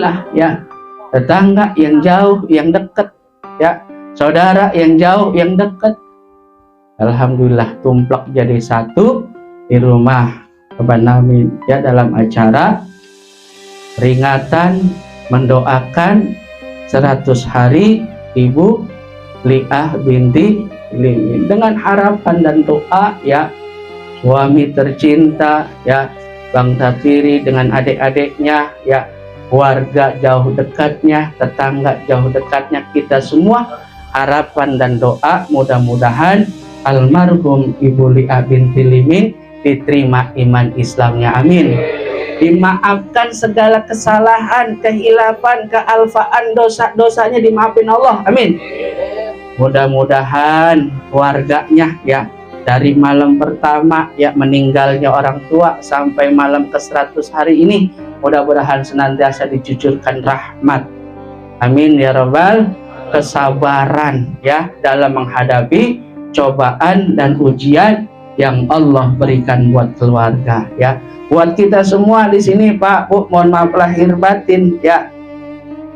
alhamdulillah ya, tetangga yang jauh yang dekat ya, saudara yang jauh yang dekat, alhamdulillah tumplak jadi satu di rumah Abang Namin ya, dalam acara peringatan mendoakan 100 hari Ibu Liah binti Limin, dengan harapan dan doa ya, suami tercinta ya, Bang Tapiri dengan adik-adiknya ya, warga jauh dekatnya, tetangga jauh dekatnya, kita semua harapan dan doa mudah-mudahan almarhum Ibu Liah binti Limin diterima iman Islamnya, amin. Dimaafkan segala kesalahan, kehilafan, kealfaan, dosa-dosanya dimaafin Allah, amin. Mudah-mudahan keluarganya ya, dari malam pertama ya meninggalnya orang tua sampai malam ke-100 hari ini, mudah-mudahan senantiasa dicucurkan rahmat, amin ya rabbal. Kesabaran ya dalam menghadapi cobaan dan ujian yang Allah berikan buat keluarga ya, buat kita semua di sini Pak Bu, mohon maaf lahir batin ya.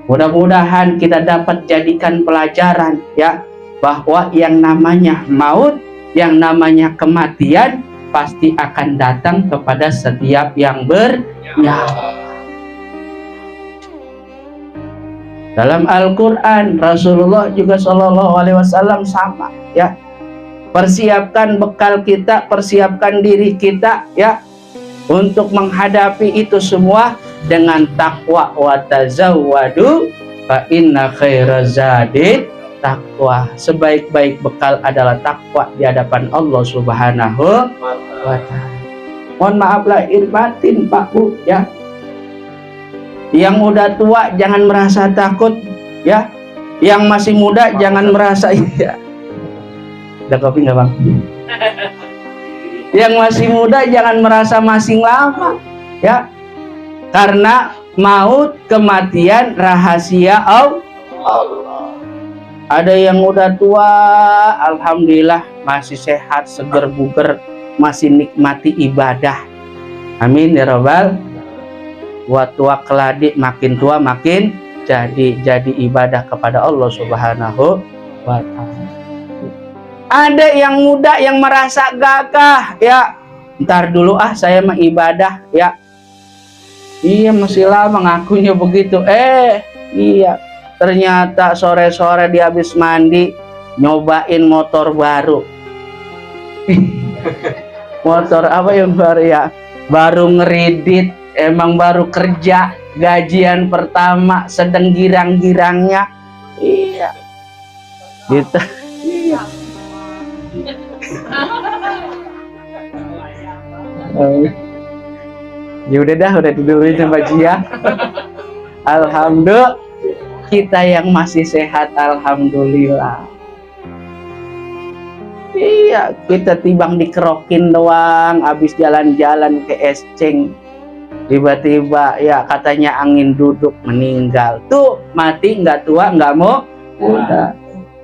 Mudah-mudahan kita dapat jadikan pelajaran ya, bahwa yang namanya maut, yang namanya kematian pasti akan datang kepada setiap yang bernyawa. Dalam Al-Quran Rasulullah juga Shallallahu Alaihi Wasallam sama ya, persiapkan bekal kita, persiapkan diri kita ya, untuk menghadapi itu semua dengan takwa, wa tazawwadu fa inna khairaz zadi taqwa. Sebaik-baik bekal adalah takwa di hadapan Allah Subhanahu wa ta'ala. Mohon maaf lahir batin Pak Bu ya, yang udah tua jangan merasa takut ya, yang masih muda jangan merasa ya. Ada kopi nggak Bang? Yang masih muda jangan merasa masih lama ya, karena maut kematian rahasia Allah. Ada yang udah tua alhamdulillah masih sehat, seger buger, masih nikmati ibadah, amin ya rabbal. Buat tua keladi, makin tua makin jadi ibadah kepada Allah Subhanahu wa ta'ala. Ada yang muda yang merasa gagah ya, ntar dulu saya mah ibadah ya, iya masih lama ngakunya begitu, iya ternyata sore-sore dia habis mandi nyobain motor baru. Motor apa yang baru ya, baru ngeridit, emang baru kerja, gajian pertama sedang girang-girangnya, iya gitu. Iya. Ya udah dah, udah tidurin sama Jia. Alhamdulillah kita yang masih sehat, alhamdulillah. Iya, kita tibang dikerokin doang, habis jalan-jalan ke Esceng, tiba-tiba ya katanya angin duduk meninggal. Tuh mati nggak tua nggak mau muda.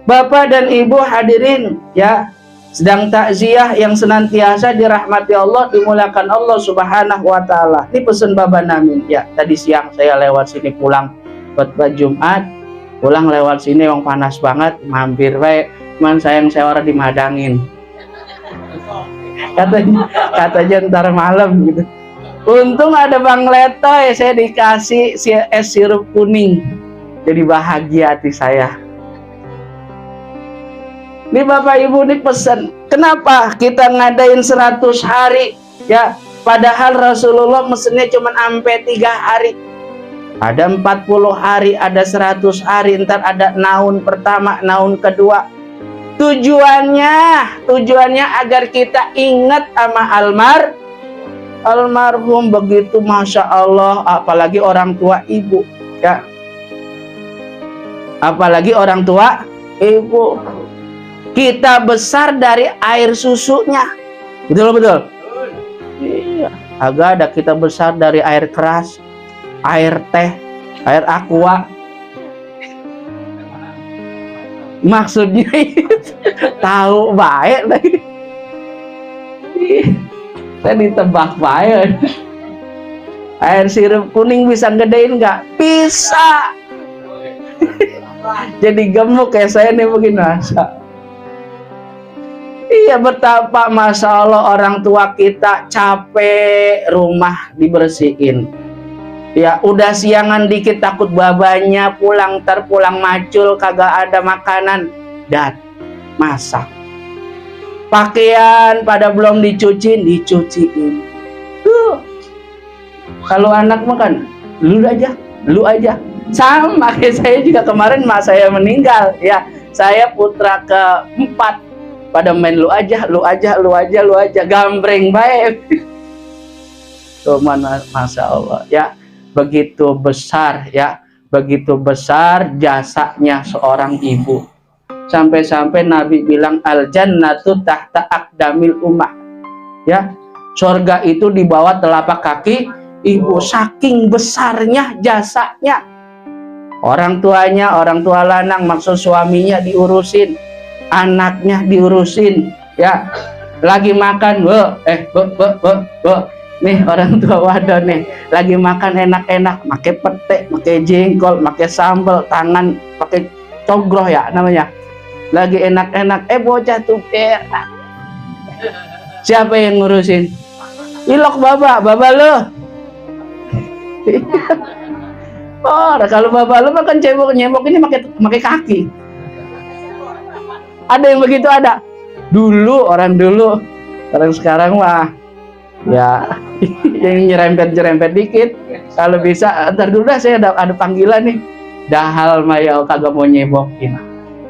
Bapak dan Ibu hadirin ya, sedang takziah yang senantiasa dirahmati Allah, dimuliakan Allah Subhanahu wa ta'ala. Ini pesan Bapak Namin ya, tadi siang saya lewat sini pulang khutbah Jumat, pulang lewat sini yang panas banget, mampir baik, cuman sayang saya orang dimadangin. Katanya ntar malam gitu. Untung ada Bang Letoy, saya dikasih es sirup kuning, jadi bahagia hati saya. Ini Bapak Ibu nih pesan, kenapa kita ngadain 100 hari ya, padahal Rasulullah mesennya cuma sampai 3 hari. Ada 40 hari, ada 100 hari, ntar ada naun pertama, naun kedua. Tujuannya agar kita ingat sama almarhum begitu, masya Allah. Apalagi orang tua ibu ya, apalagi orang tua ibu. Kita besar dari air susunya, betul. Iya, agak ada kita besar dari air keras, air teh, air aqua. Maksudnya itu tahu baik lagi. Saya ditebak baik. Air sirup kuning bisa gedein nggak? Bisa. Jadi gemuk kayak saya nih begini, masa. Iya, betapa Masya Allah orang tua kita capek rumah dibersihin. Ya udah siangan dikit takut babanya pulang, terpulang macul kagak ada makanan, dan masak. Pakaian pada belum dicuciin, dicuciin. Kalau anak makan, lu aja. Sama kayak saya juga kemarin mak saya meninggal. Ya, saya putra keempat. Pada main lu aja, gambreng baik. Tuh mana, Masya Allah ya, begitu besar ya, begitu besar jasanya seorang ibu. Sampai-sampai Nabi bilang al jannatu tahta aqdamil ummah. Ya, surga itu di bawah telapak kaki ibu, saking besarnya jasanya. Orang tuanya, orang tua lanang, maksud suaminya diurusin, anaknya diurusin, ya. Lagi makan, bu, nih orang tua wadon nih, lagi makan enak-enak, pakai pete, pakai jengkol, pakai sambal, tangan pakai cogroh ya namanya. Lagi enak-enak, bocah tuh siapa yang ngurusin? Ilok baba lo. Oh, kalau bapak lu makan nyebok ini pakai kaki. Ada yang begitu, ada. Dulu, orang sekarang mah ya yang nyerempet dikit. Kalau bisa, ntar dulu dah saya ada panggilan nih. Dahal maya kagak mau nyebokin.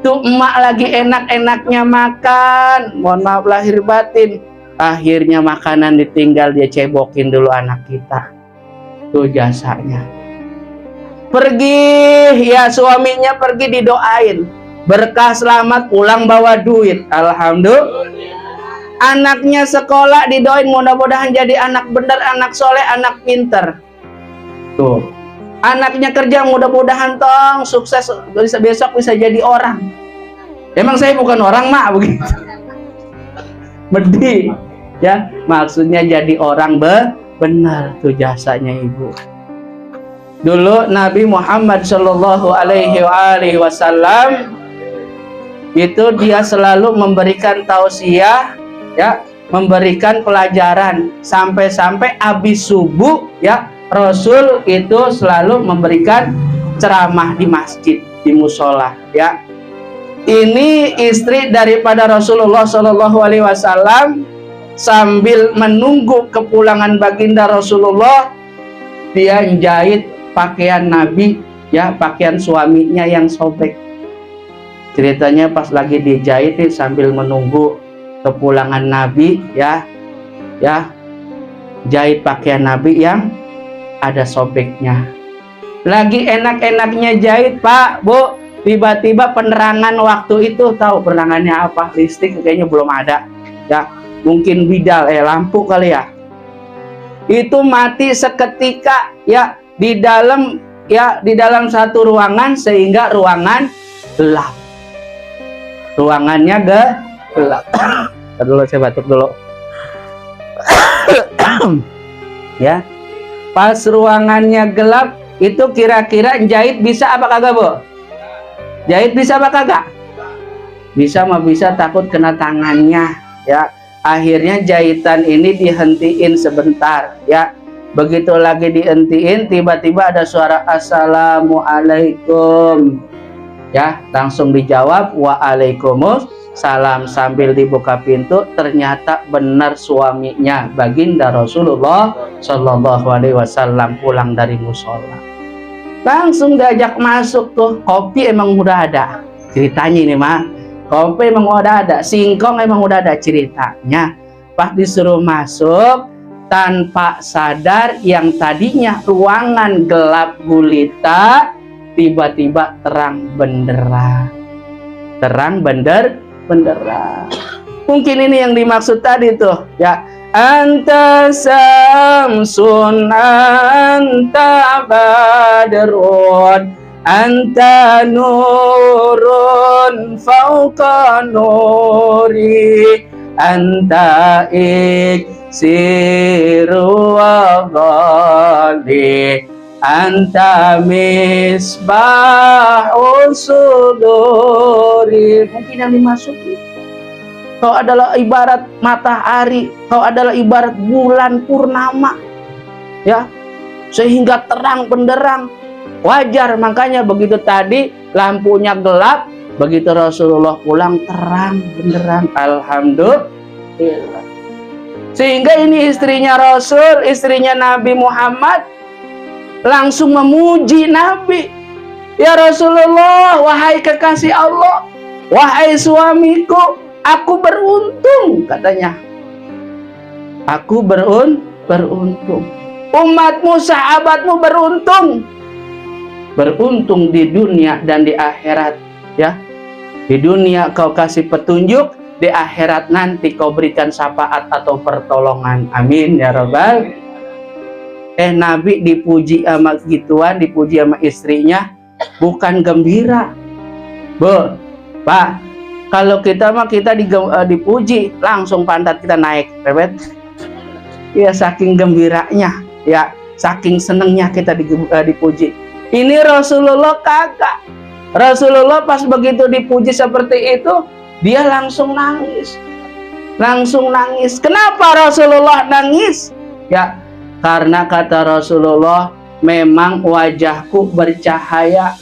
Tuh emak lagi enak-enaknya makan. Mohon maaf lahir batin. Akhirnya makanan ditinggal, dia cebokin dulu anak kita. Tuh jasanya. Pergi, ya suaminya pergi didoain. Berkah selamat pulang bawa duit. Alhamdulillah. Anaknya sekolah didoain mudah-mudahan jadi anak benar, anak soleh, anak pinter. Tuh. Anaknya kerja mudah-mudahan tong sukses, besok bisa jadi orang. Emang saya bukan orang mak begitu. Medi. Ya, maksudnya jadi orang benar, tuh jasanya ibu. Dulu Nabi Muhammad Shallallahu Alaihi Wasallam itu dia selalu memberikan tausiah, ya, memberikan pelajaran sampai-sampai habis subuh, ya, Rasul itu selalu memberikan ceramah di masjid, di musola, ya. Ini istri daripada Rasulullah Shallallahu Alaihi Wasallam sambil menunggu kepulangan baginda Rasulullah, dia jahit pakaian Nabi, ya, pakaian suaminya yang sobek. Ceritanya pas lagi dijahit sambil menunggu kepulangan Nabi, ya, jahit pakaian Nabi yang ada sobeknya. Lagi enak-enaknya jahit, Pak, Bu, tiba-tiba penerangan waktu itu, tahu penerangannya apa? Listrik kayaknya belum ada, ya, mungkin bidal, lampu kali ya. Itu mati seketika, ya. Di dalam satu ruangan sehingga ruangan gelap. Ruangannya gelap. Dulu saya batuk dulu. Ya. Pas ruangannya gelap itu kira-kira jahit bisa apa kagak, Bu? Jahit bisa apa kagak? Bisa mah bisa, takut kena tangannya, ya. Akhirnya jahitan ini dihentiin sebentar, ya. Begitu lagi dihentiin, tiba-tiba ada suara assalamualaikum, ya, langsung dijawab waalaikumsalam. Sambil dibuka pintu, ternyata benar suaminya baginda Rasulullah Shallallahu Alaihi Wasallam pulang dari musola. Langsung diajak masuk tuh. Kopi emang udah ada ceritanya ini mah, kopi emang udah ada, singkong emang udah ada ceritanya. Pas disuruh masuk, tanpa sadar yang tadinya ruangan gelap gulita tiba-tiba terang benderang. Mungkin ini yang dimaksud tadi tuh, ya. Anta samsun anta badrun anta nurun fauqa nuri anta siru wa ghali anta misbahus suduri. Mungkin yang dimasuki, kau adalah ibarat matahari, kau adalah ibarat bulan purnama, ya, sehingga terang benderang. Wajar, makanya begitu tadi lampunya gelap, begitu Rasulullah pulang terang benderang. Alhamdulillah. Sehingga ini istrinya Rasul, istrinya Nabi Muhammad langsung memuji Nabi. Ya Rasulullah, wahai kekasih Allah, wahai suamiku, aku beruntung, katanya. Aku beruntung. Umatmu, sahabatmu beruntung. Beruntung di dunia dan di akhirat, ya. Di dunia kau kasih petunjuk, di akhirat nanti kau berikan syafaat atau pertolongan. Amin ya rabbal. Nabi dipuji sama gituan, dipuji sama istrinya, bukan gembira. Bu, Pak, kalau kita mah kita dipuji langsung pantat kita naik, bebet. Ya saking gembiranya, ya saking senengnya kita dipuji. Ini Rasulullah kagak. Rasulullah pas begitu dipuji seperti itu, dia langsung nangis. Langsung nangis. Kenapa Rasulullah nangis? Ya, karena kata Rasulullah, memang wajahku bercahaya,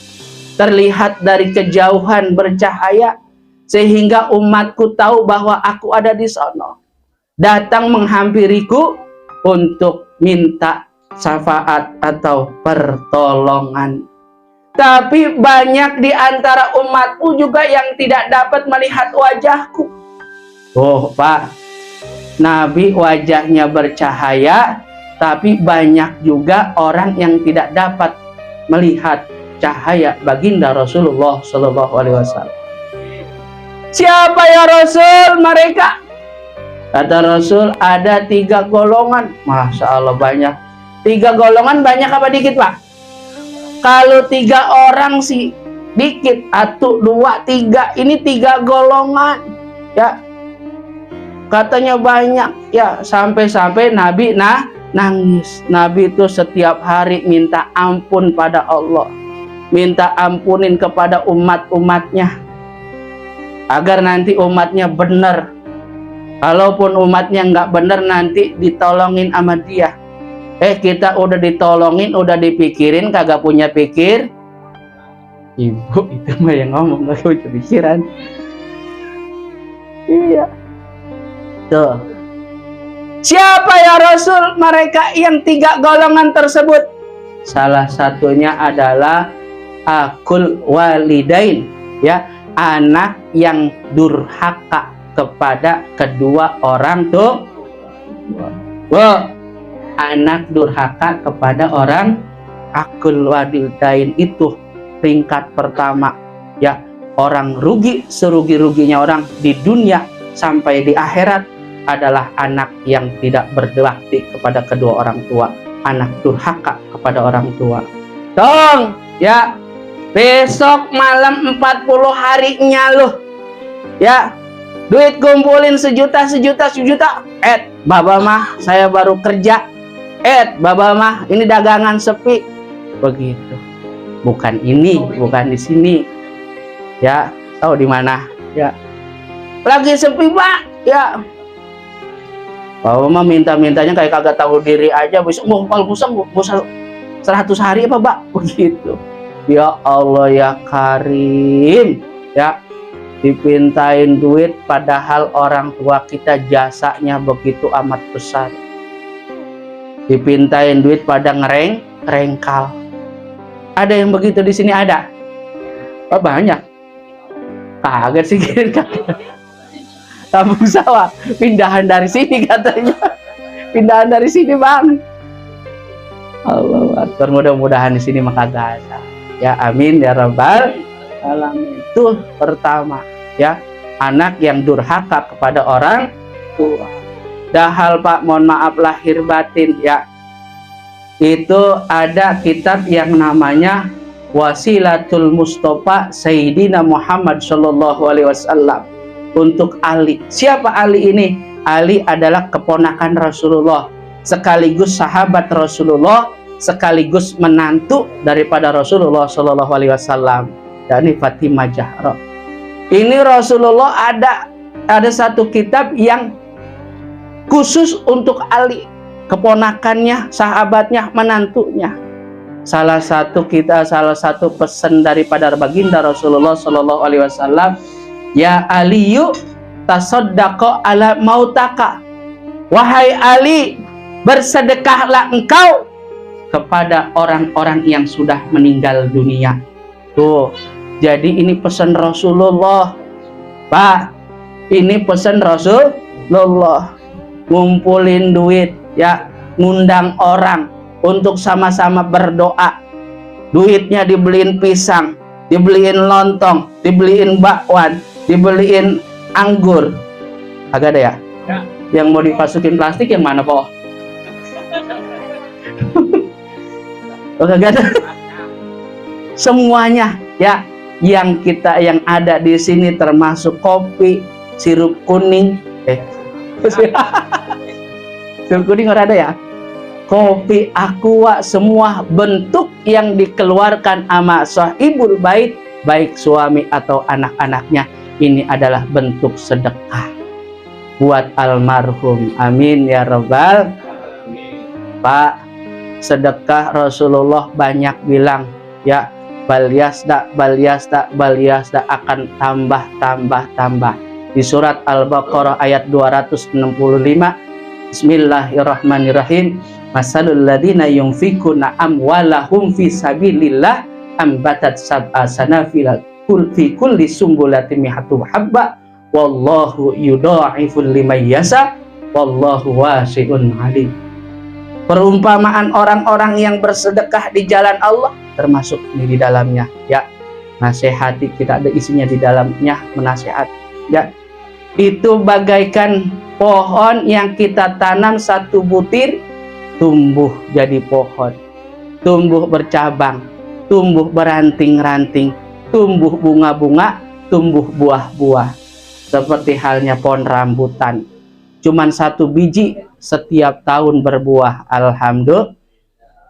terlihat dari kejauhan bercahaya, sehingga umatku tahu bahwa aku ada di sana, datang menghampiriku untuk minta syafaat atau pertolongan. Tapi banyak di antara umatku juga yang tidak dapat melihat wajahku. Oh Pak, Nabi wajahnya bercahaya, tapi banyak juga orang yang tidak dapat melihat cahaya baginda Rasulullah Shallallahu Alaihi Wasallam. Siapa ya Rasul mereka? Kata Rasul, ada 3 golongan. Masya Allah banyak. 3 golongan banyak apa dikit Pak? Kalau 3 orang sih dikit, 1, 2, 3. Ini 3 golongan, ya. Katanya banyak, ya. Sampai-sampai Nabi nangis. Nabi itu setiap hari minta ampun pada Allah, minta ampunin kepada umat-umatnya, agar nanti umatnya benar. Kalaupun umatnya nggak benar, nanti ditolongin sama dia. Kita udah ditolongin, udah dipikirin, kagak punya pikir. Ibu itu mah yang ngomong, gak punya pikiran. Iya. Tuh. Siapa ya Rasul mereka yang 3 golongan tersebut? Salah satunya adalah akul walidain, ya, anak yang durhaka kepada kedua orang tua. Anak durhaka kepada orang. Akul walidain itu ringkat pertama, ya. Orang rugi serugi-ruginya orang di dunia sampai di akhirat adalah anak yang tidak berbakti kepada kedua orang tua, anak durhaka kepada orang tua. Dong, ya, besok malam 40 harinya loh, ya, duit kumpulin sejuta. Baba mah saya baru kerja. Baba mah ini dagangan sepi. Begitu. Bukan ini, bukan di sini. Ya, tahu di mana? Ya. Lagi sepi, Pak. Ya. Baba mah minta-mintanya kayak kagak tahu diri aja. Besok mau pusing, mau 100 hari apa, Pak? Begitu. Ya Allah ya Karim. Ya. Dipintain duit padahal orang tua kita jasanya begitu amat besar. Dipintain duit pada ngerengkal. Ada yang begitu di sini ada? Oh, banyak. Kaget sih kira. Kampung sawah pindahan dari sini katanya. Pindahan dari sini, Bang. Allah Akbar, mudah-mudahan di sini maka gak ada. Ya amin ya rabbal alamin. Itu pertama, ya, anak yang durhaka kepada orang tua. Dahal Pak, mohon maaf lahir batin, ya. Itu ada kitab yang namanya Wasilatul Mustafa Sayyidina Muhammad Sallallahu Alaihi Wasallam untuk Ali. Siapa Ali ini? Ali adalah keponakan Rasulullah, sekaligus sahabat Rasulullah, sekaligus menantu daripada Rasulullah Shallallahu Alaihi Wasallam. Dan ini Fatimah Zahra. Ini Rasulullah ada satu kitab yang khusus untuk Ali, keponakannya, sahabatnya, menantunya. Salah satu pesan daripada baginda Rasulullah Shallallahu Alaihi Wasallam, ya Aliyu tasaddaqa ala mautaka, wahai Ali, bersedekahlah engkau kepada orang-orang yang sudah meninggal dunia. Tuh, jadi ini pesan Rasulullah, Pak. Ini pesan Rasulullah. Ngumpulin duit, ya, ngundang orang untuk sama-sama berdoa. Duitnya dibeliin pisang, dibeliin lontong, dibeliin bakwan, dibeliin anggur. Agak ada ya? Ya. Yang mau dimasukin plastik yang mana, Po? Oh, agak ada. Semuanya, ya, yang ada di sini termasuk kopi, sirup kuning, sirup kuning orang ada ya? Kopi, aqua, semua bentuk yang dikeluarkan sama sahibul bait, baik suami atau anak-anaknya, ini adalah bentuk sedekah buat almarhum. Amin ya rabbal. Pak, sedekah Rasulullah banyak bilang, ya, balyasda akan tambah. Di surat Al-Baqarah ayat 265, Bismillahirrahmanirrahim. Masalul ladina yunfikuna amwalahum fi sabilillah ambatat sab'a sanafila fi kulli sumbulatin mi'atu habba wallahu yudha'iful liman yasha wallahu wasi'un alim. Perumpamaan orang-orang yang bersedekah di jalan Allah termasuk ini di dalamnya, ya. Nasihati, kita ada isinya di dalamnya, menasihat, ya. Itu bagaikan pohon yang kita tanam satu butir, tumbuh jadi pohon, tumbuh bercabang, tumbuh beranting-ranting, tumbuh bunga-bunga, tumbuh buah-buah. Seperti halnya pohon rambutan, cuman satu biji setiap tahun berbuah. Alhamdulillah.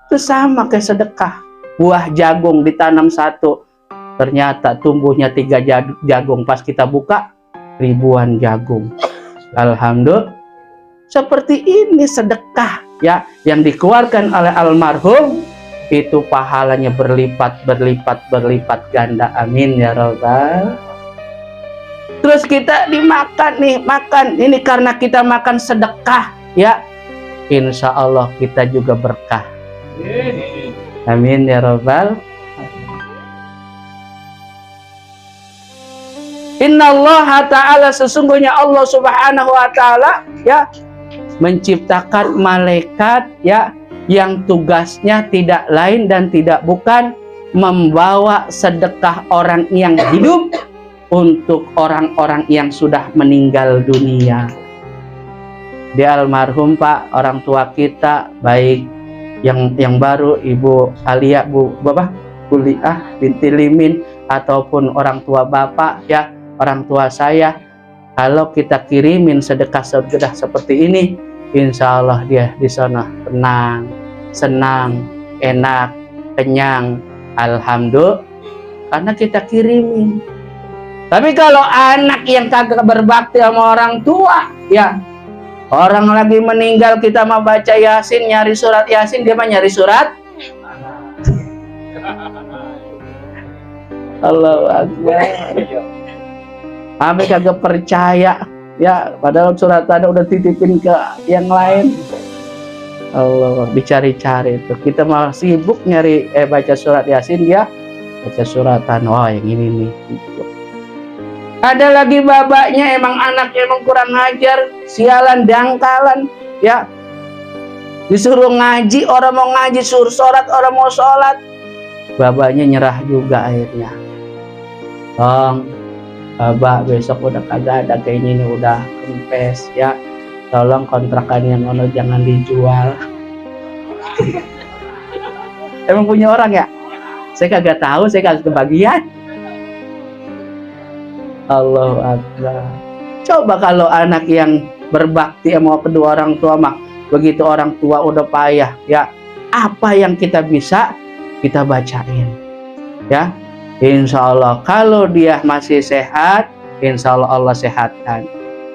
Itu sama kayak sedekah. Buah jagung ditanam satu, ternyata tumbuhnya 3 jagung, pas kita buka ribuan jagung. Alhamdulillah. Seperti ini sedekah, ya, yang dikeluarkan oleh almarhum, itu pahalanya berlipat ganda. Amin ya rabbal. Terus kita dimakan nih, makan ini karena kita makan sedekah, ya, insya Allah kita juga berkah. Amin ya rabbal. Innallaha ta'ala, sesungguhnya Allah subhanahu wa ta'ala, ya, menciptakan malaikat, ya, yang tugasnya tidak lain dan tidak bukan membawa sedekah orang yang hidup untuk orang-orang yang sudah meninggal dunia. Di almarhum, Pak, orang tua kita, baik yang baru Ibu Alia, Bapak Kuliah binti Limin, ataupun orang tua Bapak, ya, orang tua saya, kalau kita kirimin sedekah seperti ini, insya Allah dia di sana tenang, senang, enak, kenyang. Alhamdulillah, karena kita kirimin. Tapi kalau anak yang kagak berbakti sama orang tua, ya, orang lagi meninggal kita mau baca Yasin, nyari surat Yasin, dia mah nyari surat. Allahu Akbar. Sampai kagak percaya, ya, padahal surat tadi udah titipin ke yang lain. Allah, dicari-cari itu. Kita malah sibuk nyari baca surat Yasin, dia baca suratan. Wah, yang ini nih. Ada lagi babaknya emang anaknya emang kurang ngajar, sialan, dangkalan, ya. Disuruh ngaji, orang mau ngaji, suruh sholat, orang mau sholat. Babaknya nyerah juga akhirnya. Babak, besok udah kagak ada kayaknya, ini udah kempes, ya. Tolong kontrakan yang ono jangan dijual. Emang punya orang ya? Saya kagak tahu, saya kagak kebagian. Allahu Akbar. Coba kalau anak yang berbakti sama kedua orang tua mah. Begitu orang tua udah payah, ya apa yang kita bisa kita bacain, ya. Insya Allah kalau dia masih sehat, insya Allah Allah sehatkan,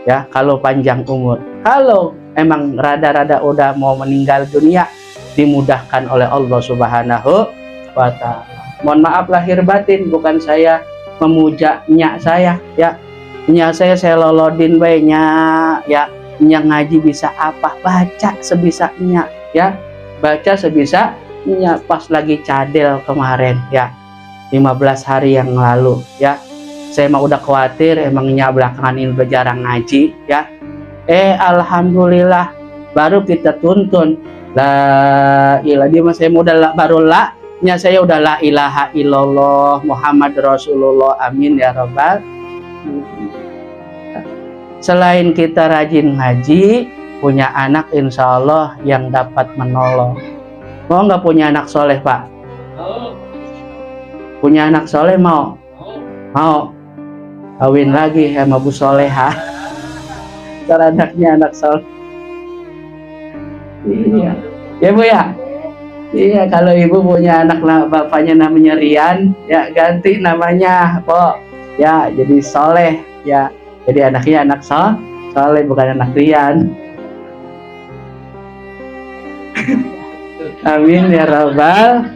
ya. Kalau panjang umur, kalau emang rada-rada udah mau meninggal dunia, dimudahkan oleh Allah Subhanahu wa Ta'ala. Mohon maaf lahir batin, bukan saya memuja nyak saya, ya. Nyak saya lolodin baiknya, ya. Nyak ngaji bisa apa? Baca sebisanya, ya. Baca sebisanya. Pas lagi cadel kemarin, ya. 15 hari yang lalu, ya. Saya mah udah khawatir emangnya belakangan ini udah jarang ngaji, ya. Alhamdulillah baru kita tuntun la ilah dia saya udah baru nya saya udah la ilaha illallah Muhammad Rasulullah, amin ya rabbal. Selain kita rajin ngaji, punya anak insya Allah yang dapat menolong. Mau nggak punya anak soleh, Pak? Punya anak soleh mau? Mau kawin lagi sama Bu Soleha. Ntar anaknya anak soleh. Iya, ya Bu ya. Iya, kalau ibu punya anak bapaknya namanya Rian, ya ganti namanya Po. Ya, jadi soleh, ya. Jadi anaknya anak soleh, bukan anak Rian. Amin ya rabbal.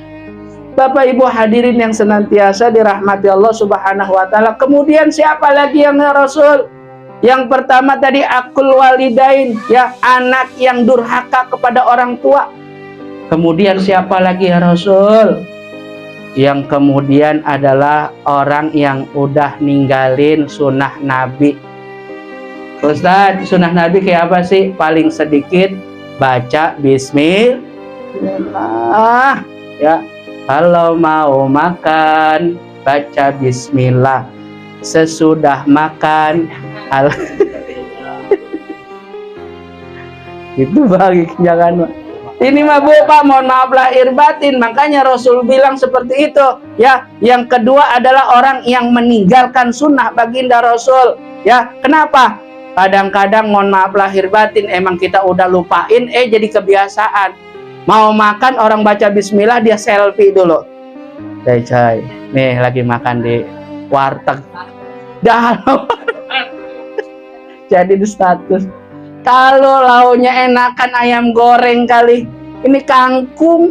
Bapak Ibu hadirin yang senantiasa dirahmati Allah Subhanahu wa Ta'ala. Kemudian siapa lagi yang ya Rasul? Yang pertama tadi akul walidain, ya, anak yang durhaka kepada orang tua. Kemudian siapa lagi ya Rasul? Yang kemudian adalah orang yang udah ninggalin sunnah Nabi. Ustaz, sunnah Nabi kayak apa sih? Paling sedikit baca bismillah, ya. Kalau mau makan baca bismillah. Sesudah makan itu bagi jangan. Ini mah Bu Pak, mohon maaf lahir batin. Makanya Rasul bilang seperti itu, ya. Yang kedua adalah orang yang meninggalkan sunnah baginda Rasul, ya. Kenapa? Kadang-kadang mohon maaf lahir batin, emang kita udah lupain, jadi kebiasaan. Mau makan orang baca bismillah, dia selfie dulu. Coy, nih lagi makan di warteg. Dalam jadi di status. Kalau launya enakan ayam goreng kali, ini kangkung.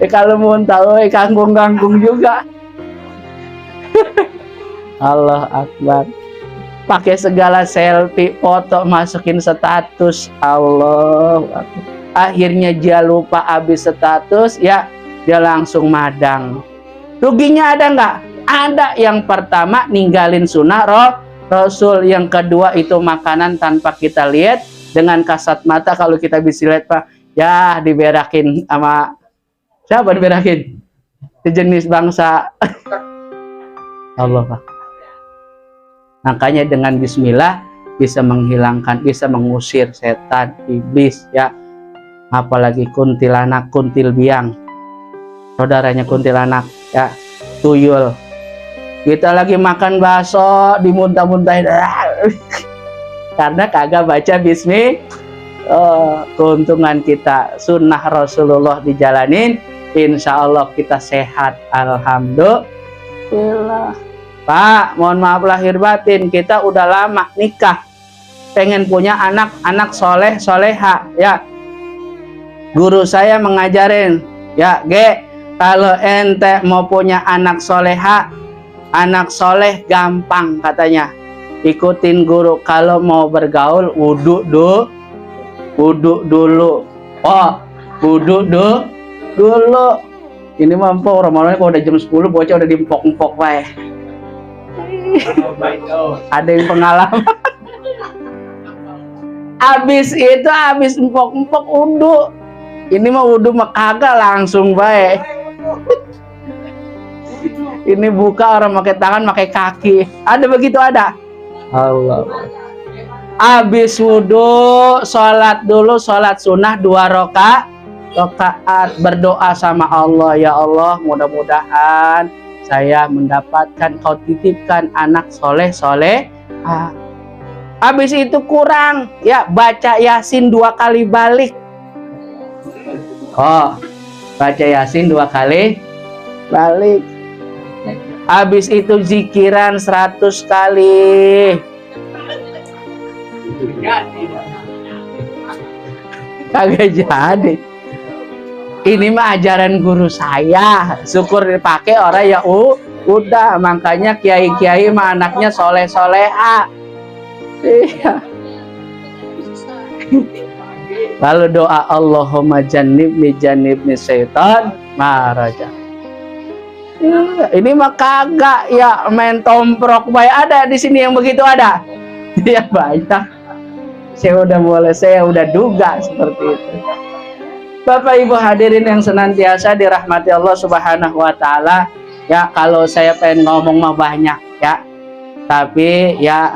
Kalau mau tahu kangkung juga. Allah Akbar. Pakai segala selfie, foto, masukin status. Allah Akbar. Akhirnya dia lupa habis status, ya, dia langsung madang. Ruginya ada nggak? Ada. Yang pertama ninggalin sunnah Rasul. Yang kedua itu makanan tanpa kita lihat dengan kasat mata. Kalau kita bisa lihat Pak, ya diberakin sama siapa diberakin? Sejenis bangsa. Allah Pak. Makanya dengan bismillah bisa menghilangkan, bisa mengusir setan, iblis, ya. Apalagi kuntilanak, kuntil biang, saudaranya kuntilanak, ya, tuyul. Kita lagi makan bakso dimuntah-muntahin karena kagak baca bismillah. Keuntungan kita sunnah Rasulullah dijalanin, insya Allah kita sehat, alhamdulillah. Pak, mohon maaf lahir batin, kita udah lama nikah, pengen punya anak soleh soleha, ya. Guru saya mengajarin, ya, kalau ente mau punya anak soleha, anak soleh gampang katanya. Ikutin guru. Kalau mau bergaul wudhu dulu. Oh, wudhu dulu. Ini mampu Ramadan kalau udah jam 10 bocah udah diempok-empok wae. Ada yang pengalaman. Abis itu abis empok-empok wudhu. Ini mah wudhu mah kagak langsung baik. Ini buka orang pakai tangan, pakai kaki. Ada begitu ada. Allah. Habis wudhu, sholat dulu, sholat sunnah 2 rakaat, berdoa sama Allah, ya Allah, mudah-mudahan saya mendapatkan, kau titipkan anak soleh. Habis itu kurang, ya baca Yasin 2 kali balik. Oh, baca Yasin 2 kali balik. Habis itu zikiran 100 kali. Kagak jadi. Ini mah ajaran guru saya. Syukur dipakai orang ya udah. Makanya kiai-kiai mah anaknya soleh-soleha. Iya. Lalu doa Allahumma jannibni syaitan maraja. Ini mah kagak ya main tomprok baik. Ada di sini yang begitu ada? Ya banyak. Saya udah duga seperti itu. Bapak Ibu hadirin yang senantiasa dirahmati Allah Subhanahu wa taala, ya kalau saya pengen ngomong mah banyak ya. Tapi ya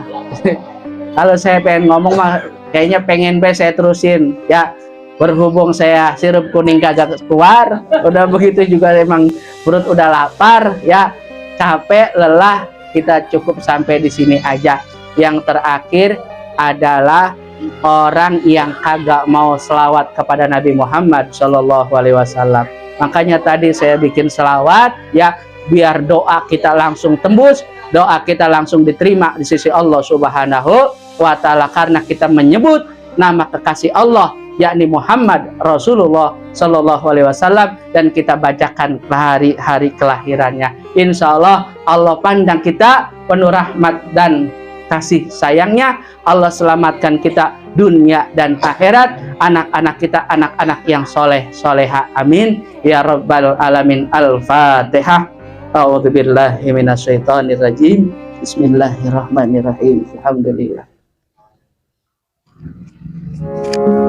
kalau saya pengen ngomong mah kayaknya pengen saya terusin ya. Berhubung saya sirup kuning kagak keluar, udah begitu juga emang perut udah lapar ya, capek, lelah, kita cukup sampai di sini aja. Yang terakhir adalah orang yang kagak mau selawat kepada Nabi Muhammad Shallallahu Alaihi Wasallam. Makanya tadi saya bikin selawat ya, biar doa kita langsung tembus, doa kita langsung diterima di sisi Allah Subhanahu wa taala, karena kita menyebut nama kekasih Allah yakni Muhammad Rasulullah Shallallahu Alaihi Wasallam, dan kita bacakan hari kelahirannya. Insya Allah Allah pandang kita penuh rahmat dan kasih sayangnya. Allah selamatkan kita dunia dan akhirat, anak-anak kita anak-anak yang soleh soleha, amin ya rabbal alamin. Al-Fatihah. A'udzubillahi minasyaitonirrajim. Bismillahirrahmanirrahim. Alhamdulillah.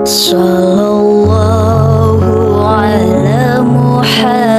Sallallahu ala Muhammad.